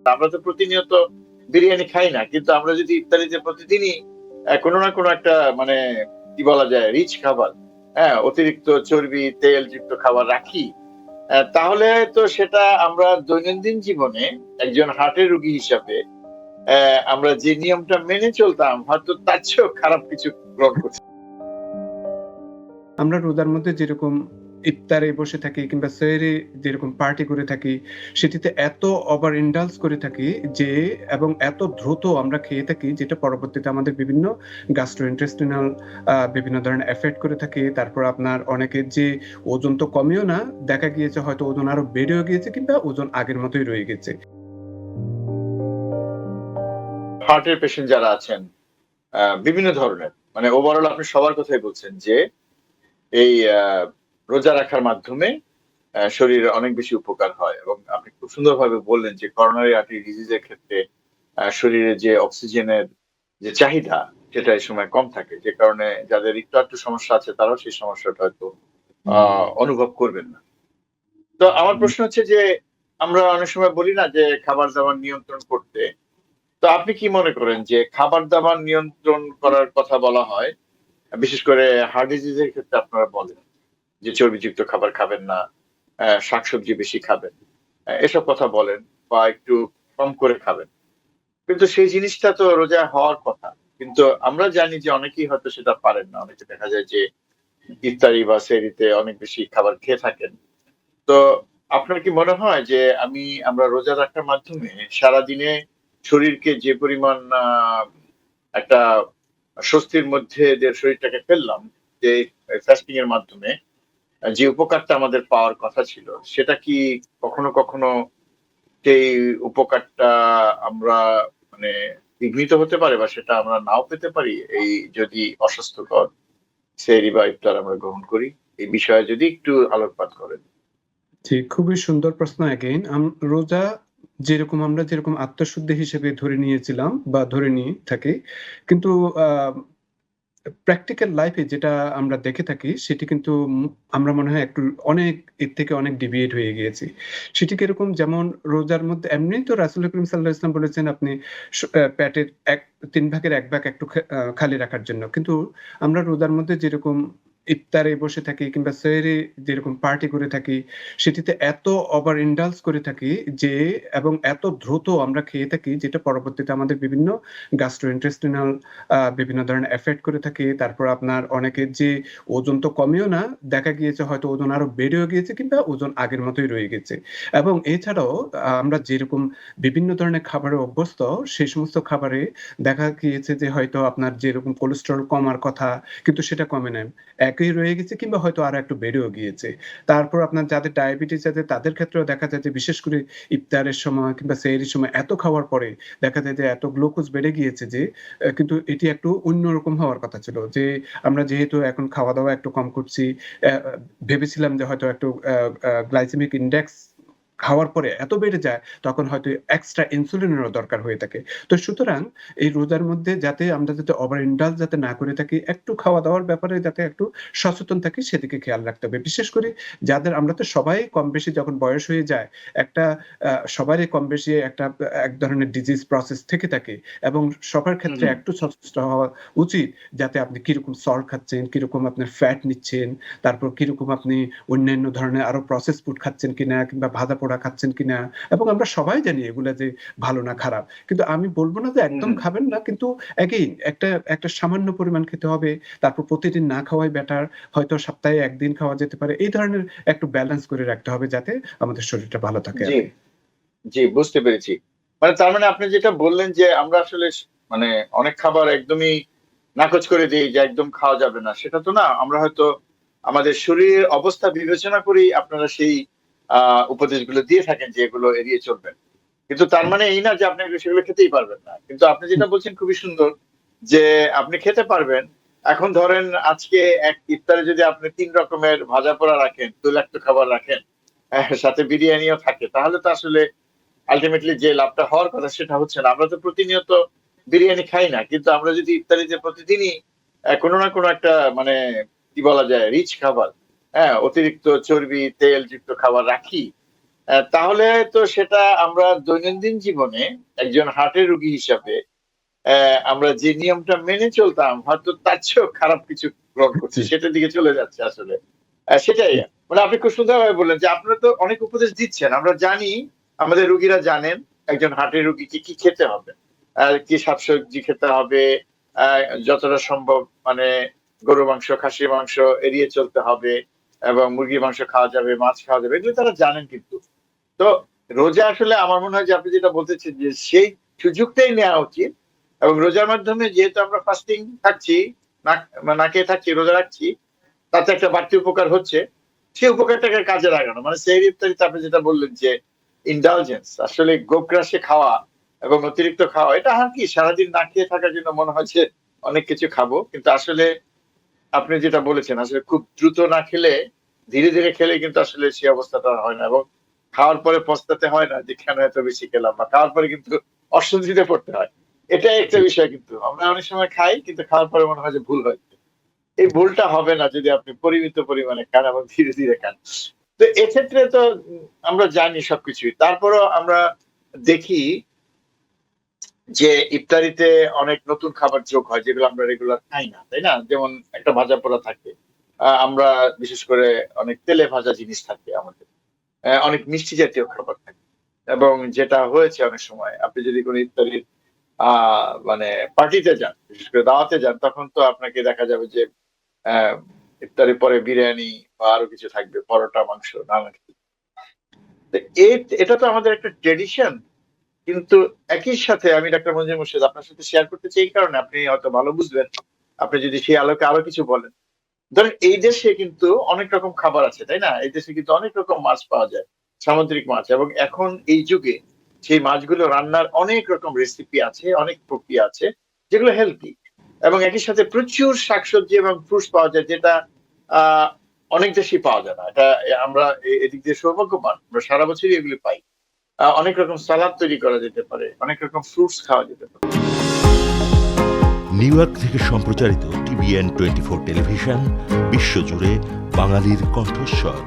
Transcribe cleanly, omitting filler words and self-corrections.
না। আমরা তো প্রতিনিয়ত বিরিয়ানি খাই না, কিন্তু আমরা যদি ইফতারিতে প্রতিদিনই কোনো না কোনো একটা মানে কি বলা যায় রিচ খাবার, অতিরিক্ত চর্বি তেলযুক্ত খাবার রাখি, তাহলে তো সেটা আমরা দৈনন্দিন জীবনে একজন হার্টের রোগী হিসাবে আমরা যে নিয়মটা মেনে চলতাম হয়তো তার চেয়েও খারাপ কিছু গ্রহণ করছি। আমরা রোজার মধ্যে যেরকম ইফতারে বসে থাকি কিংবা সেহরি যেরকম পার্টি করে থাকি, সেটিতে এত ওভার ইন্ডালজ করে থাকি যে এবং এত দ্রুত আমরা খেয়ে থাকি যেটা পরবর্তীতে আমাদের বিভিন্ন গ্যাস্ট্রোইন্টেস্টিনাল বিভিন্ন ধরনের এফেক্ট করে থাকে। তারপর আপনার অনেকের যে ওজন তো কমেও না, দেখা গিয়েছে হয়তো ওজন আরো বেড়েও গিয়েছে কিংবা ওজন আগের মতোই রয়ে গেছে। হার্টের পেশেন্ট যারা আছেন বিভিন্ন ধরনের, মানে ওভারঅল আপনি সবার কথাই বলছেন যে এই রোজা রাখার মাধ্যমে শরীরে অনেক বেশি উপকার হয়, এবং আপনি খুব সুন্দরভাবে বললেন যে করোনারি আর্টারি ডিজিজের ক্ষেত্রে শরীরে যে অক্সিজেনের যে চাহিদা সেটা এই সময় কম থাকে, যে কারণে যাদের একটু সমস্যা আছে তারাও সেই সমস্যাটা হয়তো অনুভব করবেন না। তো আমার প্রশ্ন হচ্ছে যে আমরা অনেক সময় বলি না যে খাবার দাবার নিয়ন্ত্রণ করতে, তো আপনি কি মনে করেন যে খাবার দাবার নিয়ন্ত্রণ করার কথা বলা হয়, বিশেষ করে হার্ট ডিজিজের ক্ষেত্রে আপনারা বলেন যে চর্বিযুক্ত খাবার খাবেন না, শাকসবজি বেশি খাবেন, এসব কথা বলেন, বা একটু কম করে খাবেন, কিন্তু সেই জিনিসটা তো রোজা হওয়ার কথা। কিন্তু আমরা জানি যে অনেকেই হয়তো সেটা পারেন না, অনেকে দেখা যায় যে ইফতারি বা সেহরিতে অনেক বেশি খাবার খেয়ে থাকেন। তো আপনার কি মনে হয় যে আমরা রোজা রাখার মাধ্যমে সারাদিনে শরীরকে যে পরিমাণ একটা স্বস্তির মধ্যে যে শরীরটাকে ফেললাম, যে ফাস্টিং এর মাধ্যমে যে উপকারটা আমাদের পাওয়ার কথা ছিল, সেটা কি কখনো কখনো সেই উপকারটা আমরা মানে বিঘ্নিত হতে পারে, বা সেটা আমরা নাও পেতে পারি এই যদি অস্বাস্থ্যকর সেহরি বা ইফতার আমরা গ্রহণ করি? এই বিষয়ে যদি একটু আলোকপাত করেন। জি, খুবই সুন্দর প্রশ্ন এগেইন। রোজা আমরা যেরকম আত্মশুদ্ধি হিসেবে ধরে নিয়েছিলাম বা ধরে নিয়ে থাকি। কিন্তু আ প্র্যাকটিক্যাল লাইফে যেটা আমরা দেখে থাকি সেটি কিন্তু আমরা মনে হয় একটু অনেক এর থেকে অনেক ডেভিয়েট হয়ে গিয়েছি। সেটি কিরকম? যেমন রোজার মধ্যে এমনিই তো রাসূল করিম সাল্লাল্লাহু আলাইহি ওয়াসাল্লাম বলেছেন আপনি পেটের ৩ ভাগের ১ ভাগ একটু খালি রাখার জন্য। কিন্তু আমরা রোজার মধ্যে যেরকম ইফতারে বসে থাকি কিংবা সেহরি যেরকম পার্টি করে থাকি, সেটিতে এত ওভার ইন্ডালজ করে থাকি যে এবং এত দ্রুত আমরা খেয়ে থাকি যেটা পরবর্তীতে আমাদের বিভিন্ন গ্যাস্ট্রোইন্টেস্টিনাল বিভিন্ন ধরনের এফেক্ট করে থাকে। তারপর আপনার অনেকের যে ওজন তো কমেও না, দেখা গিয়েছে হয়তো ওজন আরো বেড়েও গিয়েছে কিংবা ওজন আগের মতোই রয়ে গেছে। এবং এছাড়াও আমরা যেরকম বিভিন্ন ধরনের খাবারে অভ্যস্ত, সেই সমস্ত খাবারে দেখা গিয়েছে যে হয়তো আপনার যেরকম কোলেস্টেরল কমার কথা কিন্তু সেটা কমে নাই। একই রয়ে গেছে কিংবা হয়তো আরো একটু বেড়েও গিয়েছে। তারপর আপনার যাদের ডায়াবেটিস আছে তাদের ক্ষেত্রেও দেখা যায় যে বিশেষ করে ইফতারের সময় কিংবা সেহরির সময় এত খাওয়ার পরে দেখা যায় যে এত গ্লুকোজ বেড়ে গিয়েছে যে কিন্তু এটি একটু অন্যরকম হওয়ার কথা ছিল। যে আমরা যেহেতু এখন খাওয়া-দাওয়া একটু কম করছি, অ্যা ভেবেছিলাম যে হয়তো একটু গ্লাইসেমিক ইনডেক্স খাওয়ার পরে এত বেড়ে যায়, তখন হয়তো এক্সট্রা ইনসুলিনেরও দরকার হয়ে থাকে। তো সুতরাং এই রোজার মধ্যে আমরা যাতে ওভার ইন্ডালজ যাতে না করে থাকি, একটু খাওয়া-দাওয়ার ব্যাপারে যাতে একটু সচেতন থাকি সেদিকে খেয়াল রাখতে হবে। বিশেষ করে আমরা তো সবাই কম বেশি যখন বয়স হয়ে যায়, একটা সবারই কম বেশি এক ধরনের ডিজিজ প্রসেস থেকে থাকে। এবং সবার হুম, ক্ষেত্রে হুম। একটু সচেষ্ট হওয়া উচিত যাতে আপনি কিরকম সল্ট খাচ্ছেন, কিরকম আপনার ফ্যাট নিচ্ছেন, তারপর কিরকম আপনি অন্যান্য ধরনের আরো প্রসেস ফুড খাচ্ছেন কিনা কিংবা ভাজা-পোড়া খাচ্ছেন কিনা। এবং আমরা সবাই জানি এগুলা যে ভালো না খারাপ। কিন্তু আমি বলব না যে হুম, একদম হুম। খাবেন না, কিন্তু এগেইন একটা সামান্য পরিমাণ খেতে হবে। তারপর প্রতিদিন না খাওয়াই বেটার। হয়তো সপ্তাহে ১ দিন খাওয়া যেতে পারে। এই ধরনের একটু ব্যালেন্স করে রাখতে হবে যাতে আমাদের শরীরটা ভালো থাকে জি, আরকি। জি, বুঝতে পেরেছি। মানে তার মানে আপনি যেটা বললেন যে আমরা আসলে মানে অনেক খাবার একদমই নাকচ করে দেই যে একদম খাওয়া যাবে না। সেটা তো না। আমরা হয়তো আমাদের শরীরের অবস্থা বিবেচনা করেই আপনারা সেই আ উপদেশগুলো দিয়ে থাকেন যে এগুলো এড়িয়ে চলবেন। কিন্তু তার মানে এই না যে আপনি সেগুলো খেতেই পারবেন না। কিন্তু আপনি হুম, যেটা বলছেন খুবই সুন্দর যে আপনি খেতে পারবেন। এখন ধরেন আজকে এক ইফতারে যদি আপনি ৩ রকমের ভাজা-পোড়া রাখেন, তৈলাক্ত খাবার রাখেন, সাথে বিরিয়ানিও থাকে, তাহলে তো আসলে আল্টিমেটলি যে লাভটা হওয়ার কথা সেটা হচ্ছে না। আমরা তো প্রতিনিয়ত বিরিয়ানি খাই না। কিন্তু আমরা যদি ইফতারিতে প্রতিদিনই কোনো না কোনো একটা মানে কি বলা যায় রিচ খাবার, অতিরিক্ত চর্বি তেলযুক্ত খাবার রাখি, তাহলে তো সেটা আমরা দৈনন্দিন জীবনে একজন হার্টের রোগী হিসাবে আমরা যে নিয়মটা মেনে চলতাম হয়তো তার চেয়েও খারাপ কিছু গ্রহণ করছি, জি, সেটার দিকে চলে যাচ্ছে আসলে। সেটাই। জি, মানে আপনি খুব সুন্দরভাবে বললেন যে আপনারা তো অনেক উপদেশ দিচ্ছেন। আমরা জানি, আমাদের রোগীরা জানেন একজন হার্টের রোগীকে কি খেতে হবে। কি শাকসবজি খেতে হবে, আ যতটা সম্ভব মানে গরুর মাংস, খাসির মাংস এড়িয়ে চলতে হবে এবং মুরগির মাংস খাওয়া যাবে, মাছ খাওয়া যাবে। এগুলো তারা জানেন কিন্তু। তো রোজা আসলে আমার মনে হয় যে আপনি যেটা বলতেছেন যে সেই সুযোগটাই নেওয়া উচিত এবং রোজার মাধ্যমে যেহেতু আমরা ফাস্টিং থাকছি, না খেয়ে থাকছি, রোজা রাখছি, তাতে একটা বাড়তি উপকার হচ্ছে। সেই উপকারটাকে কাজে লাগানো। মানে সেহরি ইফতারিতে আপনি যেটা বললেন যে indulgence আসলে গোগ্রাসে খাওয়া এবং অতিরিক্ত খাওয়া এটা কি সারাদিন না খেয়ে থাকার জন্য মনে হয় যে অনেক কিছু খাবো। কিন্তু আসলে আপনি যেটা বলেছেন আসলে খুব দ্রুত না খেলে ধীরে, ধীরে খেলে কিন্তু আসলে সেই অবস্থাটা হয় না এবং খাওয়ার পরে পস্তাতে হয় না যে কেন এত বেশি খেলাম বা খাওয়ার পরে কিন্তু অস্বস্তিতে পড়তে হয়। এটাই একটা জি, বিষয় কিন্তু। আমরা অনেক সময় খাই কিন্তু খাওয়ার পরে মনে হয় যে ভুল হয়েছে। এই ভুলটা হবে না যদি আপনি পরিমিত পরিমাণে খান এবং ধীরে, ধীরে খান। তো এক্ষেত্রে তো আমরা জানি সবকিছুই। তারপরেও আমরা দেখি যে ইফতারিতে অনেক নতুন খাবার যোগ হয় যেগুলো আমরা রেগুলার খাই না, তাই না? যেমন একটা ভাজা পোড়া থাকে। আমরা বিশেষ করে অনেক তেলে ভাজা জিনিস থাকে আমাদের। অনেক মিষ্টি জাতীয় খাবার থাকে। এবং যেটা হয়েছে অনেক সময় আপনি যদি কোন ইফতারির আ মানে পার্টিতে যান, বিশেষ করে দাওয়াতে যান তখন তো আপনাকে দেখা যাবে যে অ্যা ইফতারির পরে বিরিয়ানি বা আরো কিছু থাকবে, পরোটা, মাংস নানান কিছু। তো এটা তো আমাদের একটা ট্র্যাডিশন। কিন্তু একই সাথে আমি ডাক্তার মঞ্জুর মোর্শেদ আপনার সাথে শেয়ার করতে চাই এই কারণে আপনি হয়তো ভালো বুঝবেন। আপনি যদি সেই আলোকে আরো কিছু বলেন। ধরেন এই দেশে কিন্তু অনেক রকম খাবার আছে, তাই না? এই দেশে কিন্তু অনেক রকম মাছ পাওয়া যায়। সামুদ্রিক মাছ এবং এখন এই যুগে সেই মাছগুলো রান্নার অনেক রকম রেসিপি আছে, অনেক প্রক্রিয়া আছে যেগুলো হেলথি এবং একই সাথে প্রচুর শাকসবজি এবং ফ্রুটস পাওয়া যায় যেটা আ অনেক দেশেই পাওয়া যায় না। এটা আমরা এদিক দিয়ে সৌভাগ্যবান। আমরা সারা বছরই এগুলো পাই। অনেক রকম সালাদ তৈরি করা যেতে পারে। অনেক রকম ফ্রুটস খাওয়া যেতে পারে। নিউ ইয়র্ক থেকে সম্প্রচারিত টিভিএন 24 টেলিভিশন বিশ্বজুড়ে বাঙালির কণ্ঠস্বর।